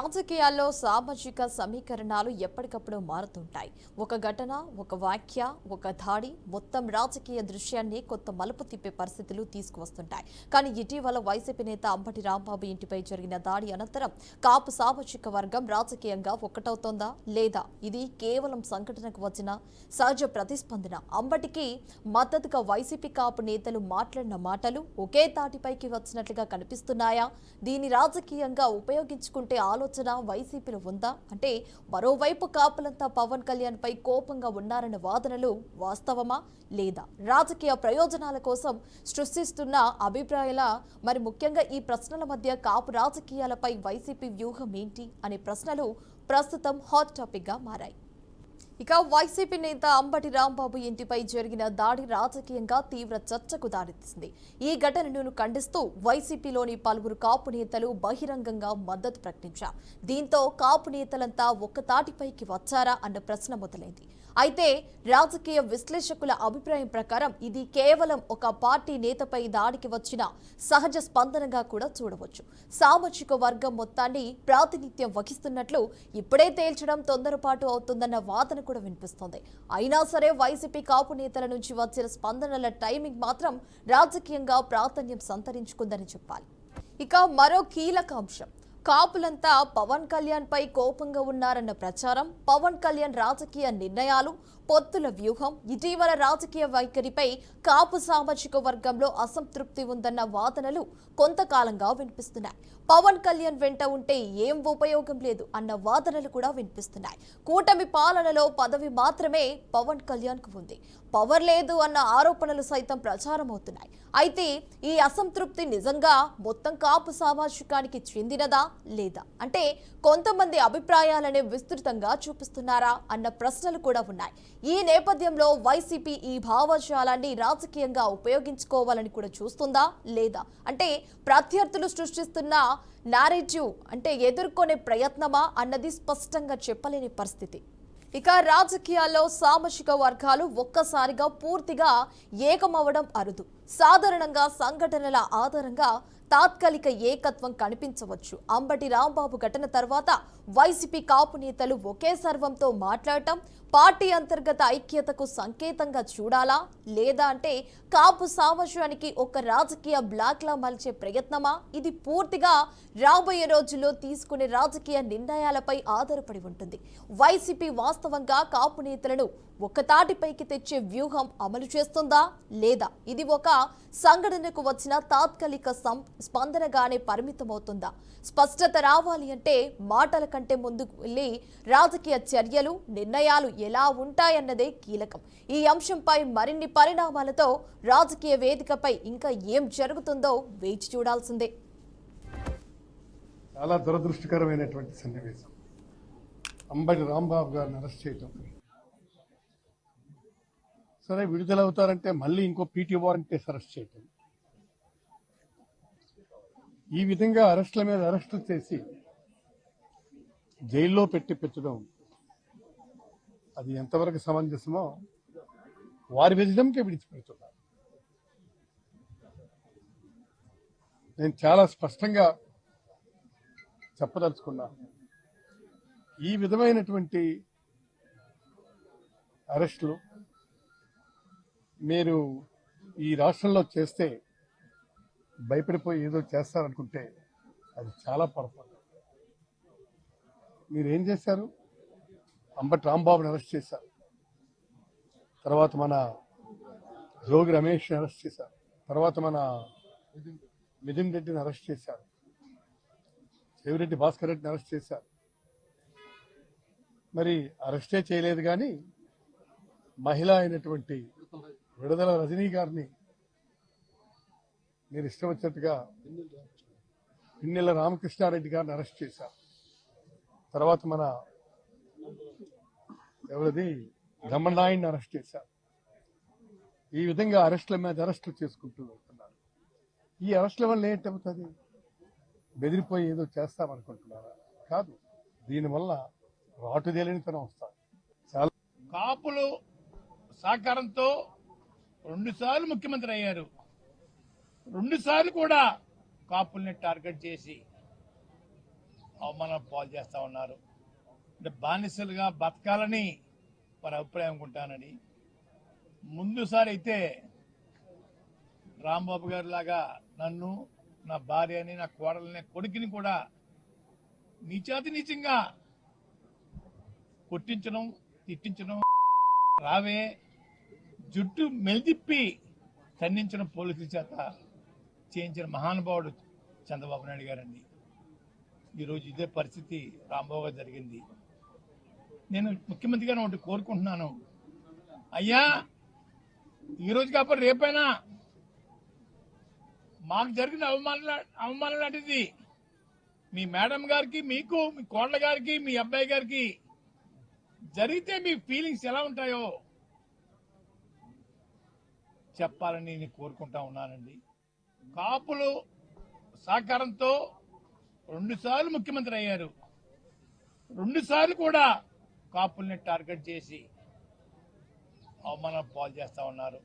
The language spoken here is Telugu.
రాజకీయాల్లో సామాజిక సమీకరణాలు ఎప్పటికప్పుడు మారుతుంటాయి. ఒక ఘటన, ఒక వ్యాఖ్య, ఒక దాడి మొత్తం రాజకీయ దృశ్యాన్ని కొత్త మలుపు తిప్పే పరిస్థితులు తీసుకువస్తుంటాయి. కానీ ఇటీవల వైసీపీ నేత అంబటి రాంబాబు ఇంటిపై జరిగిన దాడి అనంతరం కాపు సామాజిక వర్గం రాజకీయంగా ఒక్కటవుతోందా లేదా ఇది కేవలం సంఘటనకు వచ్చిన సహజ ప్రతిస్పందన? అంబటికి మద్దతుగా వైసీపీ కాపు నేతలు మాట్లాడిన మాటలు ఒకే తాటిపైకి వచ్చినట్లుగా కనిపిస్తున్నాయా? దీని రాజకీయంగా ఉపయోగించుకుంటే ఆలోచన వైసీపీలో ఉందా? అంటే మరోవైపు కాపులంతా పవన్ కళ్యాణ్ పై కోపంగా ఉన్నారన్న వాదనలు వాస్తవమా లేదా రాజకీయ ప్రయోజనాల కోసం సృష్టిస్తున్న అభిప్రాయాల? మరి ముఖ్యంగా ఈ ప్రశ్నల మధ్య కాపు రాజకీయాలపై వైసీపీ వ్యూహం ఏంటి అనే ప్రశ్నలు ప్రస్తుతం హాట్ టాపిక్ గా మారాయి. ఇక వైసీపీ నేత అంబటి రాంబాబు ఇంటిపై జరిగిన దాడి రాజకీయంగా తీవ్ర చర్చకు దారితీసింది. ఈ ఘటనను ఖండిస్తూ వైసీపీలోని పలువురు కాపు నేతలు బహిరంగంగా మద్దతు ప్రకటించారు. దీంతో కాపు నేతలంతా ఒక్కతాటిపైకి వచ్చారా అన్న ప్రశ్న మొదలైంది. అయితే రాజకీయ విశ్లేషకుల అభిప్రాయం ప్రకారం ఇది కేవలం ఒక పార్టీ నేతపై దాడికి వచ్చిన సహజ స్పందనగా కూడా చూడవచ్చు. సామాజిక వర్గం మొత్తాన్ని ప్రాతినిధ్యం వహిస్తున్నట్లు ఇప్పుడే తేల్చడం తొందరపాటు అవుతుందన్న వాదన కూడా వినిపిస్తోంది. అయినా సరే వైసీపీ కాపు నేతల నుంచి వచ్చిన స్పందనల టైమింగ్ మాత్రం రాజకీయంగా ప్రాధాన్యం సంతరించుకుందని చెప్పాలి. ఇక మరో కీలక అంశం, కాపులంతా పవన్ కళ్యాణ్ పై కోపంగా ఉన్నారన్న ప్రచారం, పవన్ కళ్యాణ్ రాజకీయ నిర్ణయాలు, పొత్తుల వ్యూహం, ఇటీవల రాజకీయ వైఖరిపై కాపు సామాజిక వర్గంలో అసంతృప్తి ఉందన్న వాదనలు కొంతకాలంగా వినిపిస్తున్నాయి. పవన్ కళ్యాణ్ వెంట ఉంటే ఏం ఉపయోగం లేదు అన్న వాదనలు కూడా వినిపిస్తున్నాయి. కూటమి పాలనలో పదవి మాత్రమే పవన్ కళ్యాణ్ కు ఉంది, పవర్ లేదు అన్న ఆరోపణలు సైతం ప్రచారం అవుతున్నాయి. అయితే ఈ అసంతృప్తి నిజంగా మొత్తం కాపు సామాజికానికి చెందినదా లేదా అంటే కొంతమంది అభిప్రాయాలనే విస్తృతంగా చూపిస్తున్నారా అన్న ప్రశ్నలు కూడా ఉన్నాయి. ఈ నేపథ్యంలో వైసీపీ ఈ భావజాలాన్ని రాజకీయంగా ఉపయోగించుకోవాలని కూడా చూస్తుందా లేదా అంటే ప్రత్యర్థులు సృష్టిస్తున్న నారేటివ్ అంటే ఎదుర్కొనే ప్రయత్నమా అన్నది స్పష్టంగా చెప్పలేని పరిస్థితి. ఇక రాజకీయాల్లో సామాజిక వర్గాలు ఒక్కసారిగా పూర్తిగా ఏకమవడం అరుదు. సాధారణంగా సంఘటనల ఆధారంగా తాత్కాలిక ఏకత్వం కనిపించవచ్చు. అంబటి రాంబాబు ఘటన తర్వాత వైసీపీ కాపు నేతలు ఒకే సర్వంతో మాట్లాడటం పార్టీ అంతర్గత ఐక్యతకు సంకేతంగా చూడాలా లేదా అంటే కాపు సామాజికానికి ఒక రాజకీయ బ్లాక్లా మలిచే ప్రయత్నమా? ఇది పూర్తిగా రాబోయే రోజుల్లో తీసుకునే రాజకీయ నిర్ణయాలపై ఆధారపడి ఉంటుంది. వైసీపీ వాస్తవంగా కాపు నేతలను ఒక్కతాటిపైకి తెచ్చే వ్యూహం అమలు చేస్తుందా లేదా ఇది ఒక సంఘటనకు వచ్చిన తాత్కాలిక స్పందనగానే పరిమితమవుతుందా? స్పష్టత రావాలి అంటే మాటల కంటే ముందుకు వెళ్లి రాజకీయ చర్యలు, నిర్ణయాలు ఎలా ఉంటాయన్నదే కీలకం. ఈ అంశంపై మరిన్ని పరిణామాలతో రాజకీయ వేదికపై ఇంకా ఏం జరుగుతుందో వేచి చూడాల్సిందే. చాలా దురదృష్టకరమైనటువంటి సన్నివేశం. అంబటి రాంబాబు గారిని అరెస్ట్ చేయటం, సరే విడుదలవుతారంటే మళ్ళీ ఇంకో పీటీ వారెంట్ అరెస్ట్ చేయటం, ఈ విధంగా అరెస్టుల మీద అరెస్టులు చేసి జైల్లో పెట్టడం అది ఎంతవరకు సమంజసమో వారి విజయంకే విడిచిపెడుతున్నారు. నేను చాలా స్పష్టంగా చెప్పదలుచుకున్నాను, ఈ విధమైనటువంటి అరెస్టులు మీరు ఈ రాష్ట్రంలో చేస్తే భయపడిపోయి ఏదో చేస్తారనుకుంటే అది చాలా పొరపాటు. మీరు ఏం చేశారు? అంబటి రాంబాబుని అరెస్ట్ చేశారు, తర్వాత మన జోగి రమేష్ని అరెస్ట్ చేశారు, తర్వాత మన మిథున్ రెడ్డిని అరెస్ట్ చేశారు, చెవిరెడ్డి భాస్కర్ రెడ్డిని అరెస్ట్ చేశారు. మరి అరెస్టే చేయలేదు కానీ మహిళ అయినటువంటి విడుదల రజనీ గారిని మీరు ఇష్టం వచ్చినట్టుగా పిన్నెల రామకృష్ణారెడ్డి గారిని అరెస్ట్ చేశారు, తర్వాత మన ఎవరిది దమ్మనాయుడిని అరెస్ట్ చేశారు. ఈ విధంగా అరెస్టుల మీద అరెస్టులు చేసుకుంటూ వెళ్తున్నారు. ఈ అరెస్టుల వల్ల ఏంటవుతుంది? బెదిరిపోయి ఏదో చేస్తామనుకుంటున్నారా? కాదు, దీనివల్ల రాటుదేలినితనం వస్తారు. చాలా కాపులు సహకారంతో 2 సార్లు ముఖ్యమంత్రి అయ్యారు. 2 సార్లు కూడా కాపుల్ని టార్గెట్ చేసి అవమానం పాలు చేస్తా ఉన్నారు. అంటే బానిసలుగా బతకాలని వారి అభిప్రాయం అనుకుంటానని. ముందుసారి అయితే రాంబాబు గారి లాగా నన్ను, నా భార్యని, నా కోడలని, కొడుకుని కూడా నీచాతినీచంగా కొట్టించడం, తిట్టించడం, రావే జుట్టు మెలిదిప్పి ఖండించిన పోలీసుల చేత చేయించిన మహానుభావుడు చంద్రబాబు నాయుడు గారండి. ఈరోజు ఇదే పరిస్థితి రాంబాబు గారు జరిగింది. నేను ముఖ్యమంత్రి గారిని ఒకటి కోరుకుంటున్నాను, అయ్యా ఈరోజు కాకపోతే రేపైనా మాకు జరిగిన అవమానం లాంటిది మీ మేడం గారికి, మీకు, మీ కోడల గారికి, మీ అబ్బాయి గారికి జరిగితే మీ ఫీలింగ్స్ ఎలా ఉంటాయో చెప్పాలని నేను కోరుకుంటా ఉన్నానండి. కాపులు సహకారంతో 2 సార్లు ముఖ్యమంత్రి అయ్యారు. 2 సార్లు కూడా కాపుల్ని టార్గెట్ చేసి అవమానం పాలు చేస్తా ఉన్నారు.